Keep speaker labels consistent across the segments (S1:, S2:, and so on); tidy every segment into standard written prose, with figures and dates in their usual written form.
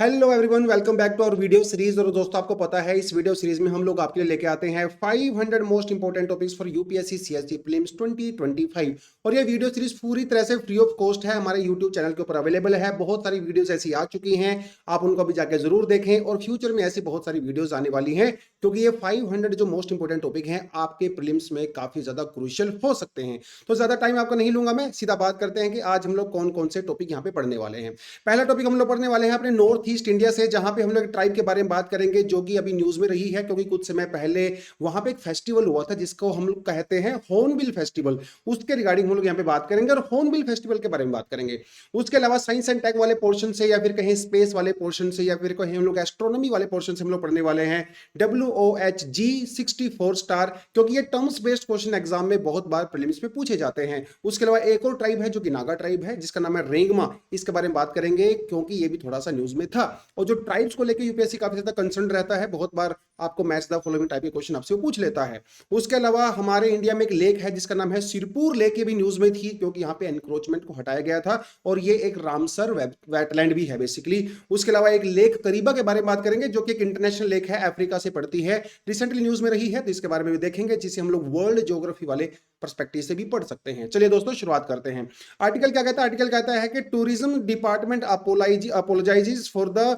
S1: Hello everyone, welcome back to our video series. और दोस्तों, आपको पता है इस वीडियो सीरीज में हम लोग आपके लिए लेके आते हैं 500 most important topics for UPSC CSG prelims 2025। और ये वीडियो सीरीज पूरी तरह से फ्री ऑफ कॉस्ट है, हमारे यूट्यूब चैनल के ऊपर अवेलेबल है। बहुत सारी वीडियोस ऐसी आ चुकी हैं, आप उनको भी जाके जरूर देखें। और फ्यूचर में ऐसी बहुत सारी वीडियोज आने वाली हैं, क्योंकि ये 500 जो मोस्ट इंपोर्टेंट टॉपिक हैं आपके प्रीलिम्स में काफी ज्यादा क्रूशियल हो सकते हैं। तो ज्यादा टाइम आपका नहीं लूंगा, मैं सीधा बात करते हैं कि आज हम लोग कौन कौन से टॉपिक यहाँ पे पढ़ने वाले हैं। पहला टॉपिक हम लोग पढ़ने वाले हैं अपने नॉर्थ ईस्ट इंडिया से, जहां पे हम लोग ट्राइब के बारे में बात करेंगे जो कि अभी न्यूज में रही है, क्योंकि कुछ समय पहले वहां पे एक फेस्टिवल हुआ था जिसको हम लोग कहते हैं हॉर्नबिल फेस्टिवल। उसके रिगार्डिंग हम लोग यहाँ पे बात करेंगे और हॉर्नबिल फेस्टिवल के बारे में बात करेंगे। उसके अलावा साइंस एंड टेक वाले पोर्शन से, या फिर कहीं स्पेस वाले पोर्शन से, या फिर कहीं हम लोग एस्ट्रोनॉमी वाले पोर्शन से हम लोग पढ़ने वाले हैं WOHG 64 स्टार, क्योंकि ये टर्म्स बेस्ड क्वेश्चन एग्जाम में बहुत बार प्रीलिम्स में पूछे जाते हैं। उसके अलावा एक और ट्राइब है जो कि नागा ट्राइब है, जिसका नाम है रेंगमा। इसके बारे में बात करेंगे क्योंकि ये भी थोड़ा सा न्यूज में था। और जो ट्राइब्स को लेकर यूपीएससी काफी ज्यादा कंसर्न रहता है, बहुत बार आपको मैच द फॉलोइंग टाइप के क्वेश्चन आपसे पूछ लेता है। उसके अलावा हमारे इंडिया में एक लेक है जिसका नाम है सिरपुर लेक, ये भी न्यूज में थी क्योंकि यहाँ पे एनक्रोचमेंट को हटाया गया था, और ये एक रामसर वेटलैंड भी है बेसिकली। उसके अलावा एक लेक करीबा के बारे में बात करेंगे, जो कि एक इंटरनेशनल लेक है, अफ्रीका से पड़ती है, रिसेंटली न्यूज में रही है, तो इसके बारे में भी देखेंगे, जिसे हम लोग वर्ल्ड ज्योग्राफी वाले पर्सपेक्टिव से भी पढ़ सकते हैं। चलिए दोस्तों, शुरुआत करते हैं। आर्टिकल क्या कहता है? आर्टिकल कहता है कि tourism department apologizes for the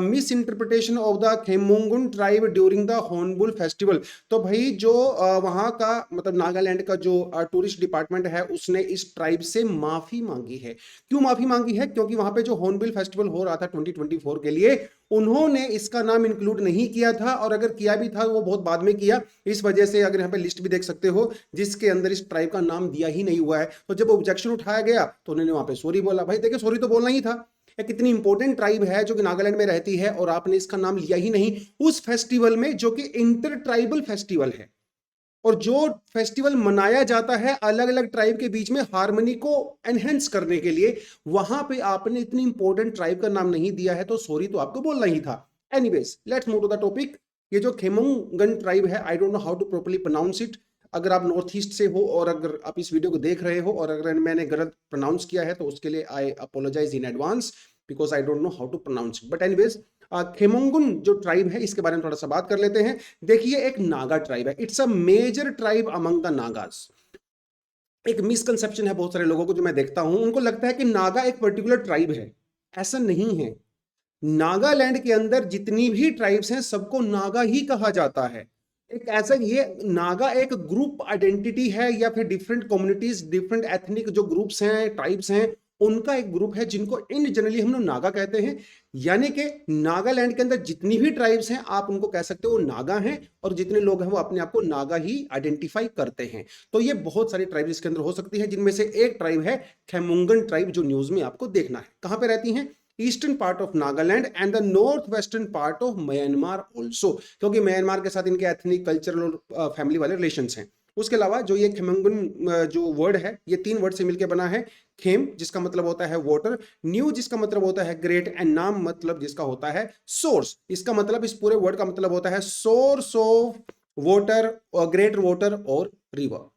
S1: misinterpretation of the Khiamniungan tribe during the Hornbill Festival. तो भाई जो वहां का मतलब नागालैंड का जो टूरिस्ट डिपार्टमेंट है, उसने इस ट्राइब से माफी मांगी है। क्यों माफी मांगी है? क्योंकि वहां पे जो हॉर्नबिल फेस्टिवल हो रहा था 2024 के लिए, उन्होंने इसका नाम इंक्लूड नहीं किया था, और अगर किया भी था वो बहुत बाद में किया। इस वजह से अगर यहाँ पे लिस्ट भी देख सकते हो जिसके अंदर इस ट्राइब का नाम दिया ही नहीं हुआ है। तो जब ऑब्जेक्शन उठाया गया तो उन्होंने वहां पे सॉरी बोला। भाई देखिए, सॉरी तो बोलना ही था। एक इतनी इंपॉर्टेंट ट्राइब है जो कि नागालैंड में रहती है, और आपने इसका नाम लिया ही नहीं उस फेस्टिवल में, जो कि इंटर ट्राइबल फेस्टिवल है। और जो फेस्टिवल मनाया जाता है अलग अलग ट्राइब के बीच में हार्मनी को एनहेंस करने के लिए, वहां पे आपने इतनी इंपॉर्टेंट ट्राइब का नाम नहीं दिया है, तो सॉरी तो आपको बोलना ही था। Anyways, let's move to the topic. ये जो खेमुंगन ट्राइब है, I don't know how to properly pronounce it. अगर आप नॉर्थ ईस्ट से हो और अगर आप इस वीडियो को देख रहे हो और अगर मैंने गलत प्रोनाउंस किया है, तो उसके लिए I apologize in advance, because I don't know how to pronounce it. But anyways, Khiamniungan जो ट्राइब है, इसके बारे में थोड़ा सा बात कर लेते हैं। देखिए, एक नागा ट्राइब है, it's a major tribe among the Nagas. एक मिसकंसेप्शन है बहुत सारे लोगों को, जो मैं देखता हूं, उनको लगता है कि नागा एक पर्टिकुलर ट्राइब है। ऐसा नहीं है। नागालैंड के अंदर जितनी भी ट्राइब्स हैं, सबको नागा ही कहा जाता है। एक ऐसा, ये नागा एक ग्रुप आइडेंटिटी है, या फिर डिफरेंट कम्युनिटीज, डिफरेंट एथनिक जो ग्रुप्स हैं, ट्राइब्स हैं, उनका एक ग्रुप है जिनको इन जनरली हम लोग नागा कहते हैं। यानी कि नागालैंड के अंदर जितनी भी ट्राइब्स हैं, आप उनको कह सकते हो नागा हैं, और जितने लोग हैं वो अपने आप को नागा ही आइडेंटिफाई करते हैं। तो ये बहुत सारी ट्राइब्स इसके अंदर हो सकती है, जिनमें से एक ट्राइब है खेमुंगन ट्राइब, जो न्यूज में आपको देखना है। कहां पे रहती हैं? Eastern part of Nagaland and the north western part of Myanmar also, क्योंकि म्यांमार के साथ इनके एथनिक, कल्चरल और फैमिली वाले रिलेशंस हैं। उसके अलावा जो ये खेमुंगन जो वर्ड है, ये 3 वर्ड से मिलकर बना है। खेम जिसका मतलब होता है वाटर, न्यू जिसका मतलब होता है ग्रेट, एंड नाम मतलब जिसका होता है सोर्स। इसका मतलब, इस पूरे वर्ड का मतलब होता है सोर्स ऑफ वाटर, और ग्रेट वाटर और रिवर।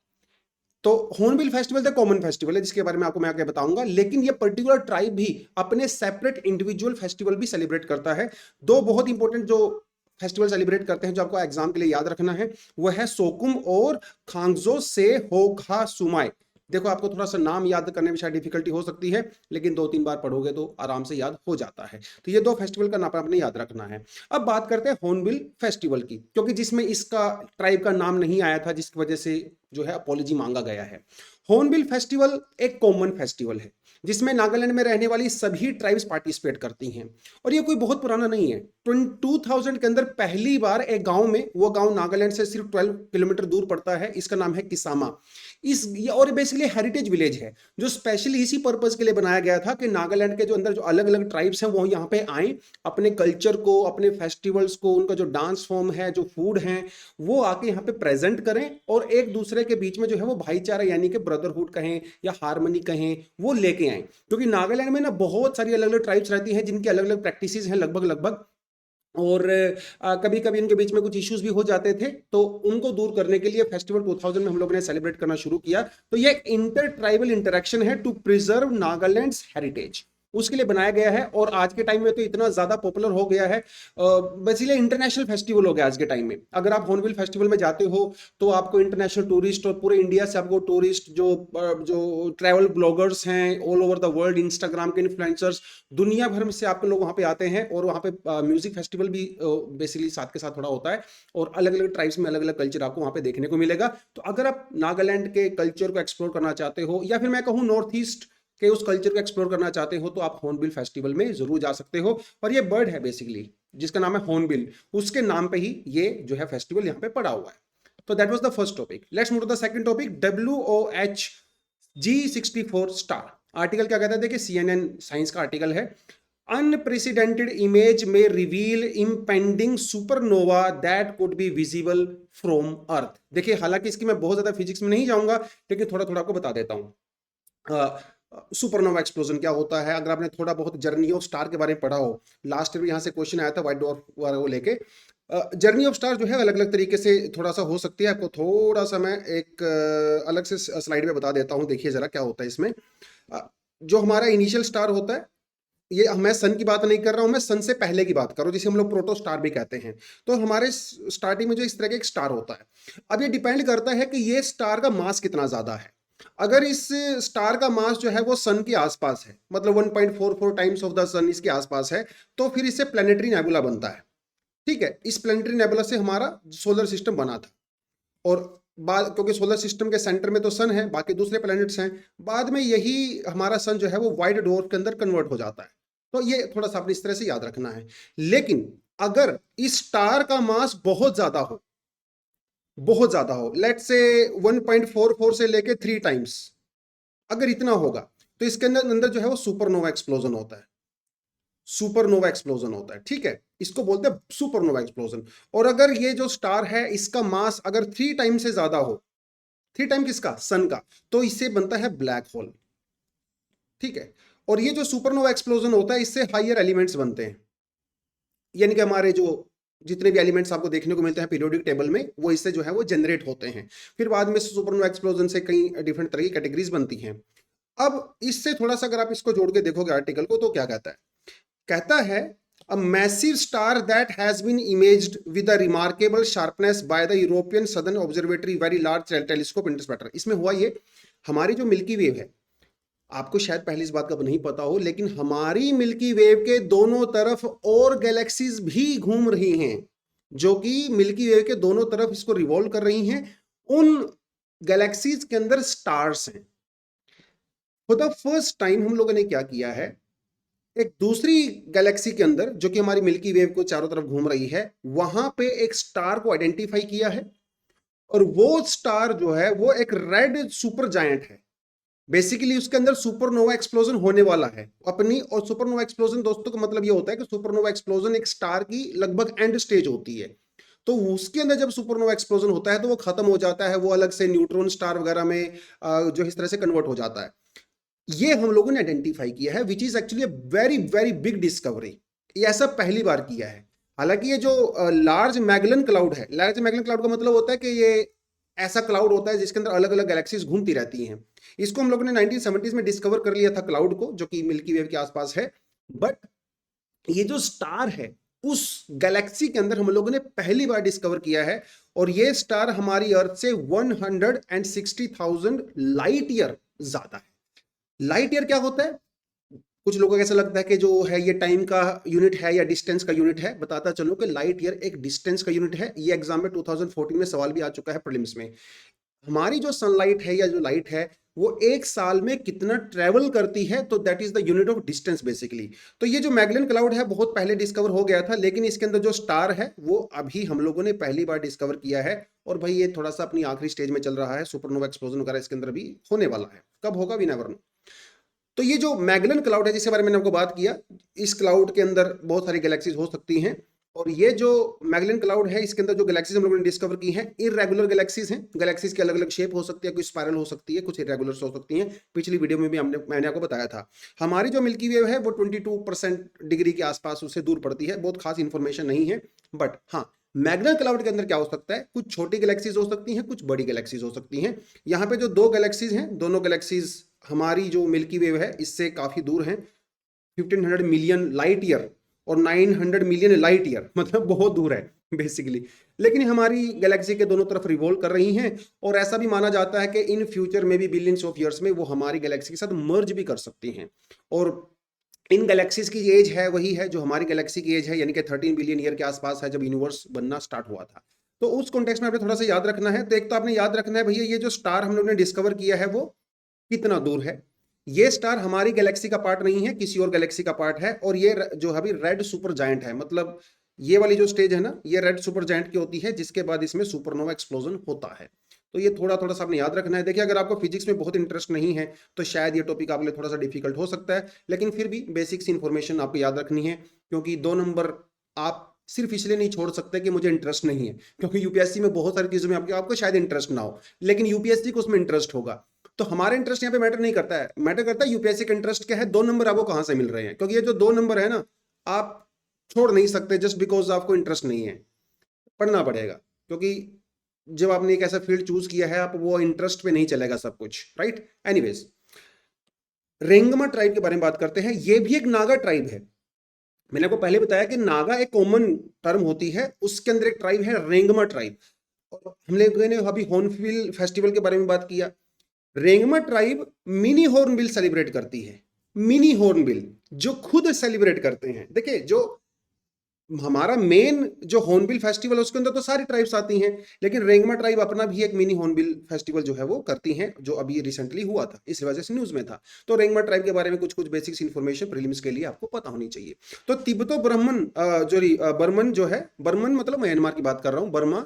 S1: तो हॉर्नबिल फेस्टिवल तो कॉमन फेस्टिवल है, जिसके बारे में आपको मैं आगे बताऊंगा, लेकिन ये पर्टिकुलर ट्राइब भी अपने सेपरेट इंडिविजुअल फेस्टिवल भी सेलिब्रेट करता है। 2 बहुत इंपॉर्टेंट जो फेस्टिवल सेलिब्रेट करते हैं, जो आपको एग्जाम के लिए याद रखना है, वो है सोकुम और खांगजो से होखा सुमाई। देखो, आपको थोड़ा सा नाम याद करने में शायद डिफिकल्टी हो सकती है, लेकिन 2-3 बार पढ़ोगे तो आराम से याद हो जाता है। तो ये 2 फेस्टिवल का नाम आपने याद रखना है। अब बात करते हैं हॉर्नबिल फेस्टिवल की, क्योंकि जिसमें इसका ट्राइब का नाम नहीं आया था, जिसकी वजह से जो है अपॉलॉजी मांगा गया है। हॉर्नबिल फेस्टिवल एक कॉमन फेस्टिवल है, जिसमें नागालैंड में रहने वाली सभी ट्राइब्स पार्टिसिपेट करती हैं, और ये कोई बहुत पुराना नहीं है। 2000 के अंदर पहली बार एक गांव में, वो गांव नागालैंड से सिर्फ 12 किलोमीटर दूर पड़ता है, इसका नाम है किसामा। और बेसिकली हेरिटेज विलेज है, जो स्पेशली इसी पर्पज के लिए बनाया गया था कि नागालैंड के जो अंदर जो अलग अलग ट्राइब्स हैं, वो यहाँ पे आए, अपने कल्चर को, अपने फेस्टिवल्स को, उनका जो डांस फॉर्म है, जो फूड है, वो आके यहाँ पे प्रेजेंट करें, और एक दूसरे के बीच में जो है वो भाईचारा, यानी कि ब्रदरहुड कहें या हार्मनी कहें, वो लेके आए। क्योंकि नागालैंड में ना बहुत सारी अलग अलग ट्राइब्स रहती हैं, जिनकी अलग अलग प्रैक्टिसेस हैं लगभग लगभग, और कभी कभी इनके बीच में कुछ इश्यूज भी हो जाते थे, तो उनको दूर करने के लिए फेस्टिवल 2000 में हम लोगों ने सेलिब्रेट करना शुरू किया। तो ये इंटर ट्राइबल इंटरेक्शन है टू प्रिजर्व नागालैंड्स हेरिटेज। उसके लिए बनाया गया है। और आज के टाइम में तो इतना ज्यादा पॉपुलर हो गया है, बेसिकली इंटरनेशनल फेस्टिवल हो गया आज के टाइम में। अगर आप हॉर्नबिल फेस्टिवल में जाते हो तो आपको इंटरनेशनल टूरिस्ट और पूरे इंडिया से आपको टूरिस्ट जो ट्रैवल ब्लॉगर्स हैं all over the world, Instagram के इन्फ्लुएंसर्स, दुनिया भर में से आपके लोग वहाँ पे आते हैं। और वहाँ पे म्यूजिक फेस्टिवल भी बेसिकली साथ के साथ थोड़ा होता है, और अलग अलग ट्राइब्स में अलग अलग कल्चर आपको वहाँ पे देखने को मिलेगा। तो अगर आप नागालैंड के कल्चर को एक्सप्लोर करना चाहते हो, या फिर मैं कहूँ नॉर्थ ईस्ट के उस कल्चर को एक्सप्लोर करना चाहते हो, तो आप हॉर्नबिल फेस्टिवल में जरूर जा सकते हो। और ये बर्ड है बेसिकली जिसका नाम है हॉर्नबिल, उसके नाम पे ही ये जो है फेस्टिवल यहाँ पे पड़ा हुआ है। तो that was the first topic. Let's move to the second topic, WOH G64 star. Article क्या कहता है, देखिए CNN साइंस का आर्टिकल है। अनप्रेसिडेंटेड इमेज में reveal impending supernova that could be visible from earth. देखिए हालांकि इसकी मैं बहुत ज्यादा फिजिक्स में नहीं जाऊंगा, लेकिन थोड़ा थोड़ा आपको बता देता हूँ। सुपरनोवा एक्सप्लोजन क्या होता है, अगर आपने थोड़ा बहुत जर्नी ऑफ स्टार के बारे में पढ़ा हो, लास्ट ईयर यहाँ से क्वेश्चन आया था व्हाइट डॉर्फ को लेके। जर्नी ऑफ स्टार जो है अलग अलग तरीके से थोड़ा सा हो सकती है, आपको थोड़ा सा मैं एक अलग से स्लाइड में बता देता हूँ। देखिए जरा क्या होता है इसमें। जो हमारा इनिशियल स्टार होता है, ये मैं सन की बात नहीं कर रहा हूं, मैं सन से पहले की बात कर रहा हूं, जिसे हम लोग प्रोटो स्टार भी कहते हैं। तो हमारे स्टार्टिंग में जो इस तरह का एक स्टार होता है, अब ये डिपेंड करता है कि ये स्टार का मास कितना ज्यादा है। अगर इस स्टार का मास जो है वो सन के आसपास है, मतलब 1.44 टाइम्स ऑफ द सन इसके आसपास है, तो फिर इससे प्लेनेटरी नेबुला बनता है। ठीक है, इस प्लेनेटरी नेबुला से हमारा सोलर सिस्टम बना था। और बाद, क्योंकि सोलर सिस्टम के सेंटर में तो सन है, बाकी दूसरे प्लैनेट्स हैं, बाद में यही हमारा सन जो है वो व्हाइट डॉर्फ के अंदर कन्वर्ट हो जाता है। तो ये थोड़ा सा अपने इस तरह से याद रखना है। लेकिन अगर इस स्टार का मास बहुत ज्यादा हो, बहुत ज्यादा हो, लेट से 1.44 से लेके 3 टाइम्स, अगर इतना होगा, तो इसके अंदर अंदर जो है वो सुपरनोवा एक्सप्लोजन होता है। सुपरनोवा एक्सप्लोजन होता है, ठीक है, इसको बोलते हैं सुपरनोवा एक्सप्लोजन। और अगर ये जो स्टार है इसका मास अगर 3 टाइम से ज्यादा हो, 3 टाइम किसका, सन का, तो इससे बनता है ब्लैक होल। ठीक है, और ये जो सुपरनोवा एक्सप्लोजन होता है इससे हायर एलिमेंट्स बनते हैं, यानी कि हमारे जो जितने भी एलिमेंट्स आपको देखने को मिलते हैं पीरियोडिक टेबल में, वो इससे जो है वो जनरेट होते हैं। फिर बाद में सुपरनोवा एक्सप्लोजन से कई डिफरेंट तरह की कैटेगरीज बनती हैं। अब इससे थोड़ा सा अगर आप इसको जोड़ के देखोगे आर्टिकल को, तो क्या कहता है, कहता है a massive star that has been imaged with a remarkable sharpness by the European Southern Observatory Very Large Telescope Interceptor। इसमें हुआ ये, हमारी जो मिल्की वेव है, आपको शायद पहले इस बात का नहीं पता हो, लेकिन हमारी मिल्की वेव के दोनों तरफ और गैलेक्सीज भी घूम रही हैं, जो कि मिल्की वेव के दोनों तरफ इसको रिवॉल्व कर रही हैं। उन गैलेक्सीज के अंदर स्टार्स हैं। फॉर द फर्स्ट टाइम हम लोगों ने क्या किया है, एक दूसरी गैलेक्सी के अंदर जो कि हमारी मिल्की वेव को चारों तरफ घूम रही है, वहां पे एक स्टार को आइडेंटिफाई किया है। और वो स्टार जो है वो एक रेड सुपर जायंट है। बेसिकली उसके अंदर सुपरनोवा एक्सप्लोजन होने वाला है अपनी। और सुपरनोवा एक्सप्लोजन दोस्तों का मतलब ये होता है कि सुपरनोवा एक्सप्लोजन एक स्टार की लगभग एंड स्टेज होती है। तो उसके अंदर जब सुपरनोवा एक्सप्लोजन होता है तो वो खत्म हो जाता है, वो अलग से न्यूट्रॉन स्टार वगैरह में जो इस तरह से कन्वर्ट हो जाता है। ये हम लोगों ने आइडेंटिफाई किया है, which is actually very very big discovery. ये ऐसा पहली बार किया है। हालांकि ये जो लार्ज मैगलन क्लाउड है, लार्ज मैगलन क्लाउड का मतलब होता है कि ये ऐसा क्लाउड होता है जिसके अंदर अलग अलग गैलेक्सीज घूमती रहती हैं। इसको हम लोगों ने 1970s में डिस्कवर कर लिया था क्लाउड को, जो कि मिल्की वेव के आसपास है। बट ये जो स्टार है उस गैलेक्सी के अंदर हम लोगों ने पहली बार डिस्कवर किया है। और ये स्टार हमारी अर्थ से 160,000 लाइट ईयर ज्यादा है। लाइट ईयर क्या होता है, कुछ लोगों को ऐसा लगता है कि जो है ये टाइम का यूनिट है या डिस्टेंस का यूनिट है। बताता चलो कि लाइट ईयर एक डिस्टेंस का यूनिट है। ये एग्जाम में 2014 में सवाल भी आ चुका है प्रीलिम्स में। हमारी जो सनलाइट है या जो लाइट है वो एक साल में कितना ट्रेवल करती है, तो that is the unit of distance basically. तो ये जो मैगलन क्लाउड है बहुत पहले डिस्कवर हो गया था, लेकिन इसके अंदर जो स्टार है वो अभी हम लोगों ने पहली बार डिस्कवर किया है। और भाई ये थोड़ा सा अपनी आखिरी स्टेज में चल रहा है, सुपरनोवा एक्सप्लोजन वगैरह इसके अंदर भी होने वाला है। कब होगा वी नेवर नो। तो ये जो मैगलन क्लाउड है जिसके बारे में मैंने आपको बात किया, इस क्लाउड के अंदर बहुत सारी गैलेक्सीज हो सकती हैं। और ये जो मैगलन क्लाउड है इसके अंदर जो गैलेक्सीज हम लोगों ने डिस्कवर की हैं, इररेगुलर गैलेक्सीज हैं। गैलेक्सीज की अलग अलग शेप हो सकती है, कुछ स्पाइरल हो सकती है, कुछ इररेगुलर हो सकती हैं। पिछली वीडियो में भी मैंने आपको बताया था। हमारी जो मिल्की वेव है वो 22% डिग्री के आसपास उससे दूर पड़ती है। बहुत खास इंफॉर्मेशन नहीं है, बट हाँ मैगलन क्लाउड के अंदर क्या हो सकता है, कुछ छोटी गैलेक्सीज हो सकती हैं, कुछ बड़ी गैलेक्सीज हो सकती हैं। यहाँ पे जो दो गैलेक्सीज हैं, दोनों गैलेक्सीज हमारी जो मिल्की वेव है इससे काफी दूर हैं। 1500 मिलियन लाइट ईयर और 900 मिलियन लाइट ईयर, मतलब बहुत दूर है बेसिकली। लेकिन हमारी गैलेक्सी के दोनों तरफ रिवॉल्व कर रही हैं और ऐसा भी माना जाता है कि इन फ्यूचर में भी बिलियंस ऑफ ईयर्स में वो हमारी गैलेक्सी के साथ मर्ज भी कर सकती हैं। और इन गैलेक्सीज की एज है वही है जो हमारी गैलेक्सी की एज है, यानी कि 13 बिलियन ईयर के आसपास है जब यूनिवर्स बनना स्टार्ट हुआ था। तो उस कॉन्टेक्स्ट में आपने थोड़ा सा याद रखना है। तो एक तो आपने याद रखना है भैया ये जो स्टार हम लोग ने डिस्कवर किया है वो कितना दूर है। ये स्टार हमारी गैलेक्सी का पार्ट नहीं है, किसी और गैलेक्सी का पार्ट है। और ये जो अभी रेड सुपर जायंट है, मतलब ये वाली जो स्टेज है ना, ये रेड सुपर जायंट की होती है, जिसके बाद इसमें सुपरनोवा एक्सप्लोजन होता है। तो ये थोड़ा थोड़ा सा आपने याद रखना है। देखिए अगर आपको फिजिक्स में बहुत इंटरेस्ट नहीं है तो शायद ये टॉपिक आपके लिए थोड़ा सा डिफिकल्ट हो सकता है, लेकिन फिर भी बेसिक्स इंफॉर्मेशन आपको याद रखनी है, क्योंकि 2 नंबर आप सिर्फ इसलिए नहीं छोड़ सकते कि मुझे इंटरेस्ट नहीं है, क्योंकि यूपीएससी में बहुत सारी चीजों में आपको शायद इंटरेस्ट ना हो, लेकिन यूपीएससी को उसमें इंटरेस्ट होगा। तो हमारा इंटरेस्ट यहाँ पे मैटर नहीं करता है, मैटर करता है यूपीएससी का इंटरेस्ट क्या है, 2 नंबर आपको कहां से मिल रहे हैं। क्योंकि ये जो 2 नंबर है ना, आप छोड़ नहीं सकते जस्ट बिकॉज आपको इंटरेस्ट नहीं है, पढ़ना पड़ेगा। क्योंकि जब आपने एक ऐसा फील्ड चूज किया है, आप वो इंटरेस्ट पे नहीं चलेगा सब कुछ, राइट। एनीवेज, रेंगमा ट्राइब के बारे में बात करते हैं। ये भी एक नागा ट्राइब है। मैंने आपको पहले बताया कि नागा एक कॉमन टर्म होती है, उसके अंदर एक ट्राइब है रेंगमा ट्राइब। और हम लोगों ने अभी हॉर्नबिल फेस्टिवल के बारे में बात किया। Rengma tribe mini hornbill celebrate करती है। मिनी हॉर्नबिल जो खुद सेलिब्रेट करते हैं। देखिए जो हमारा मेन जो हॉर्नबिल फेस्टिवल है उसके अंदर तो सारी ट्राइब्स आती हैं, लेकिन रेंगमा ट्राइब अपना भी एक मिनी हॉर्नबिल फेस्टिवल जो है वो करती हैं, जो अभी रिसेंटली हुआ था, इस वजह से न्यूज में था। तो रेंगमा ट्राइब के बारे में कुछ कुछ बेसिक्स इंफॉर्मेशन प्रीलिम्स के लिए आपको पता होनी चाहिए। तो तिब्बतो ब्राह्मण बर्मन जो है, बर्मन मतलब म्यांमार की बात कर रहा हूं, बर्मा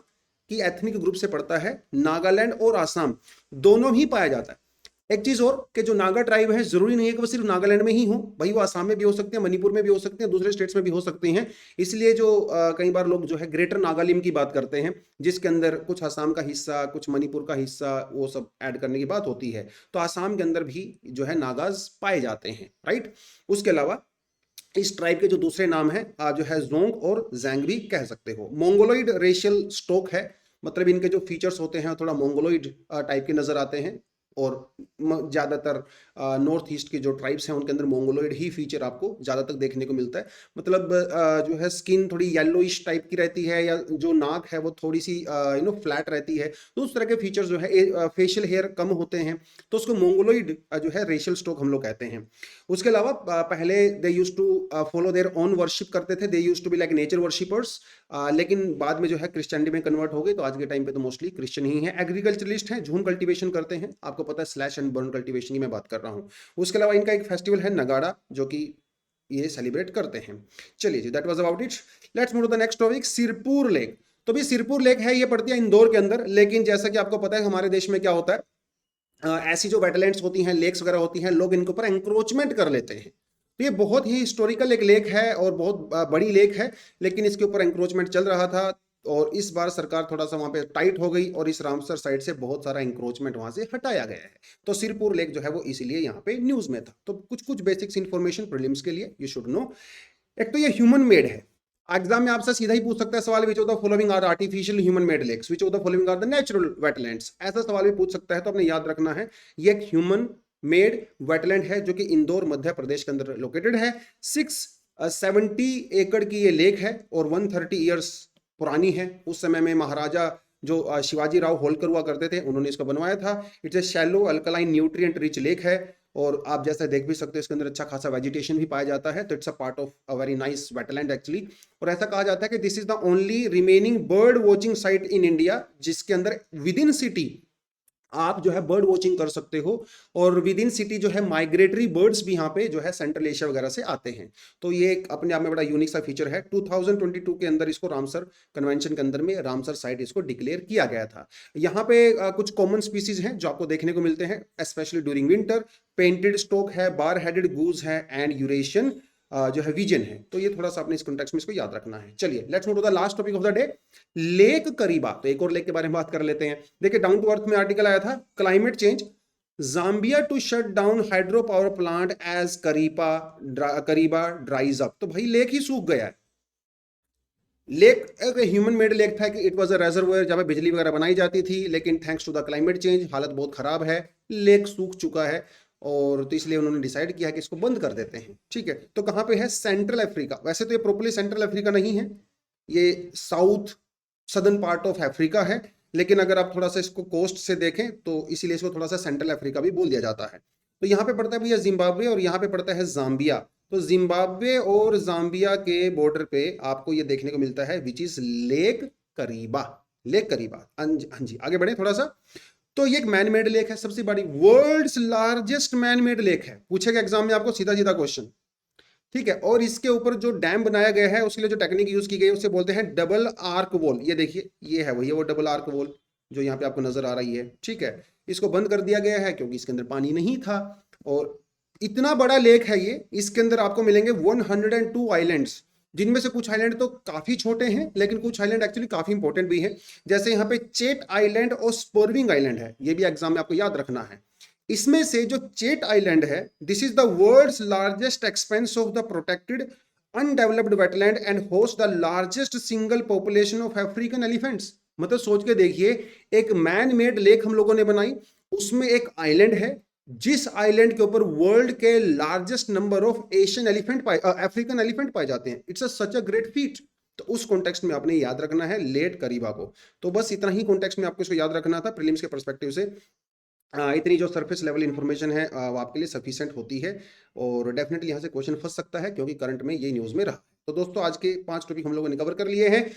S1: की एथनिक ग्रुप से पड़ता है। नागालैंड और आसाम दोनों ही पाया जाता है। एक चीज और कि जो नागा ट्राइब है जरूरी नहीं है कि वो सिर्फ नागालैंड में ही हो, भाई वो आसाम में भी हो सकते हैं, मणिपुर में भी हो सकते हैं, दूसरे स्टेट्स में भी हो सकते हैं। इसलिए जो कई बार लोग जो है ग्रेटर नागालिम की बात करते हैं, जिसके अंदर कुछ आसाम का हिस्सा, कुछ मणिपुर का हिस्सा, वो सब ऐड करने की बात होती है। तो आसाम के अंदर भी जो है नागाज पाए जाते हैं, राइट। उसके अलावा इस ट्राइब के जो दूसरे नाम है जो है जोंग और जैंग भी कह सकते हो। मोंगोलॉइड रेशियल स्टॉक है, मतलब इनके जो फीचर्स होते हैं थोड़ा मोंगोलॉइड टाइप के नजर आते हैं। और ज्यादातर नॉर्थ ईस्ट के जो ट्राइब्स हैं उनके अंदर मोंगोलॉइड ही फीचर आपको ज्यादातर देखने को मिलता है। मतलब जो है स्किन थोड़ी येलोइश टाइप की रहती है, या जो नाक है वो थोड़ी सी फ्लैट रहती है। तो उस तरह के फीचर्स जो है, फेशियल हेयर कम होते हैं, तो उसको मोंगोलॉइड जो है रेशियल स्टॉक हम लोग कहते हैं। उसके अलावा पहले they use to follow their own worship करते थे, they use to be like nature worshippers. लेकिन बाद में जो है क्रिश्चियनिटी में कन्वर्ट हो गई, तो आज के टाइम पे तो मोस्टली क्रिश्चियन ही है। एग्रीकल्चरलिस्ट हैं, झूम कल्टीवेशन करते हैं, आपको पता है स्लैश एंड बर्न कल्टीवेशन की मैं बात कर रहा हूँ। उसके अलावा इनका एक फेस्टिवल है नगाड़ा, जो कि ये सेलिब्रेट करते हैं। चलिए जी, that was about it. Let's move to the next topic, Sirpur lake. तो भी सिरपुर लेक है, ये पड़ती है इंदौर के अंदर, लेकिन जैसा कि आपको पता है हमारे देश में क्या होता है, ऐसी जो वेटलैंड्स होती हैं, लेक्स वगैरह होती हैं, लोग इनके ऊपर एंक्रोचमेंट कर लेते हैं। तो ये बहुत ही हिस्टोरिकल एक लेक है और बहुत बड़ी लेक है, लेकिन इसके ऊपर एंक्रोचमेंट चल रहा था। और इस बार सरकार थोड़ा सा वहां पे टाइट हो गई और इस रामसर साइड से बहुत सारा एंक्रोचमेंट वहां से हटाया गया है। तो सिरपुर लेक जो है वो इसीलिए यहाँ पे न्यूज में था। तो कुछ कुछ बेसिक्स इंफॉर्मेशन प्रीलिम्स के लिए यू शुड नो। एक तो ये ह्यूमन मेड है। एग्जाम में आपसे सीधा ही पूछ सकता है सवाल, which of the following are artificial human made lakes, which of the following are the natural wetlands, ऐसा सवाल भी पूछ सकता है। तो आपने याद रखना है ये एक ह्यूमन मेड वेटलैंड है जो कि इंदौर मध्य प्रदेश के अंदर लोकेटेड है। 670 एकड़ की ये लेक है और 130 ईयर्स पुरानी है। उस समय में महाराजा जो शिवाजी राव होलकर हुआ करते थे, उन्होंने इसको बनवाया था। It's a shallow alkaline nutrient rich lake है और आप जैसा देख भी सकते हो इसके अंदर अच्छा खासा वेजिटेशन भी पाया जाता है। तो it's a part of a very nice wetland actually. और ऐसा कहा जाता है कि this is the only remaining bird watching site in India, जिसके अंदर विद इन सिटी आप जो है बर्ड वॉचिंग कर सकते हो। और विद इन सिटी जो है माइग्रेटरी बर्ड्स भी यहाँ पे जो है सेंट्रल एशिया वगैरह से आते हैं। तो ये एक अपने आप में बड़ा यूनिक सा फीचर है। 2022 के अंदर इसको रामसर कन्वेंशन के अंदर में रामसर साइट इसको डिक्लेयर किया गया था। यहाँ पे कुछ कॉमन स्पीसीज हैं जो आपको देखने को मिलते हैं specially during winter. Painted stork है, बार हेडेड गूज है एंड यूरेशियन जो है विजन है। तो ये थोड़ा सा अपने इस कॉन्टेक्स्ट में इसको याद रखना है। चलिए let's move to the last topic of the day, lake Kariba. तो एक और लेक के बारे में बात कर लेते हैं। देखिए डाउन टू अर्थ में आर्टिकल आया था, climate change, Zambia to shut down hydro power plant as Kariba dries up. तो भाई लेक ही सूख गया है। लेक एक ह्यूमन मेड लेक था कि इट वाज अ रेजर्वोयर जहां बिजली वगैरह बनाई जाती थी, लेकिन thanks to the climate change हालत बहुत खराब है, लेक सूख चुका है। और तो इसलिए उन्होंने डिसाइड किया कि इसको बंद कर देते हैं। ठीक है, तो कहाँ पे है? Central Africa. वैसे तो ये प्रॉपरली सेंट्रल अफ्रीका नहीं है, ये south southern part of Africa है, लेकिन अगर आप थोड़ा सा इसको कोस्ट से देखें तो इसीलिए इसको थोड़ा सा सेंट्रल अफ्रीका भी बोल दिया जाता है। तो यहाँ पे पड़ता है भैया जिम्बाब्वे और यहाँ पे पड़ता है जाम्बिया। तो जिम्बाब्वे और जाम्बिया के बॉर्डर पे आपको ये देखने को मिलता है विच इज लेक करीबा। लेक करीबा, हाँ जी, आगे बढ़े थोड़ा सा। तो ये एक मैन मेड लेक है, सबसे बड़ी world's largest man made lake है, पूछेगा एग्जाम में आपको सीधा सीधा क्वेश्चन। ठीक है, और इसके ऊपर जो डैम बनाया गया है उसके लिए जो टेक्निक यूज की गई है उसे बोलते हैं डबल आर्क वॉल। ये देखिए, ये है वही वो डबल आर्क वॉल जो यहाँ पे आपको नजर आ रही है। ठीक है, इसको बंद कर दिया गया है क्योंकि इसके अंदर पानी नहीं था। और इतना बड़ा लेक है ये, इसके अंदर आपको मिलेंगे 102 आइलैंड्स, जिनमें से कुछ आइलैंड तो काफी छोटे हैं लेकिन कुछ आइलैंड एक्चुअली काफी इंपॉर्टेंट भी हैं। जैसे यहाँ पे चेट आइलैंड और स्पर्विंग आइलैंड है, ये भी एग्जाम में आपको याद रखना है। इसमें से जो चेट आइलैंड है, this is the world's largest expanse of the protected undeveloped wetland and host the largest single population of African elephants. मतलब सोच के देखिए, एक मैन मेड लेक हम लोगों ने बनाई, उसमें एक आइलैंड है जिस आइलैंड के ऊपर वर्ल्ड के largest number of Asian elephant African elephant पाए जाते हैं। It's such a great feet. तो उस कॉन्टेक्स्ट में आपने याद रखना है लेट करीबा को। तो बस इतना ही कॉन्टेक्स्ट में आपको इसको याद रखना था प्रीलिम्स के पर्सपेक्टिव से। इतनी जो सरफेस लेवल इंफॉर्मेशन है वो आपके लिए सफिशिएंट होती है, और डेफिनेटली यहाँ से क्वेश्चन फंस सकता है क्योंकि करंट में ये न्यूज़ में रहा। तो दोस्तों आज के 5 टॉपिक हम लोगों ने कवर कर लिए हैं।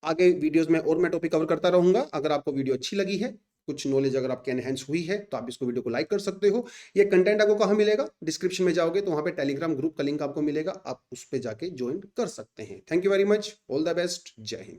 S1: आगे वीडियोस में और मैं टॉपिक कवर करता रहूंगा। अगर आपको वीडियो अच्छी लगी है, कुछ नॉलेज अगर आपके एनहेंस हुई है, तो आप इसको वीडियो को लाइक कर सकते हो। ये कंटेंट आपको कहाँ मिलेगा? डिस्क्रिप्शन में जाओगे तो वहाँ पे टेलीग्राम ग्रुप का लिंक आपको मिलेगा, आप उस पर जाके ज्वाइन कर सकते हैं। Thank you very much, all the best, जय हिंद।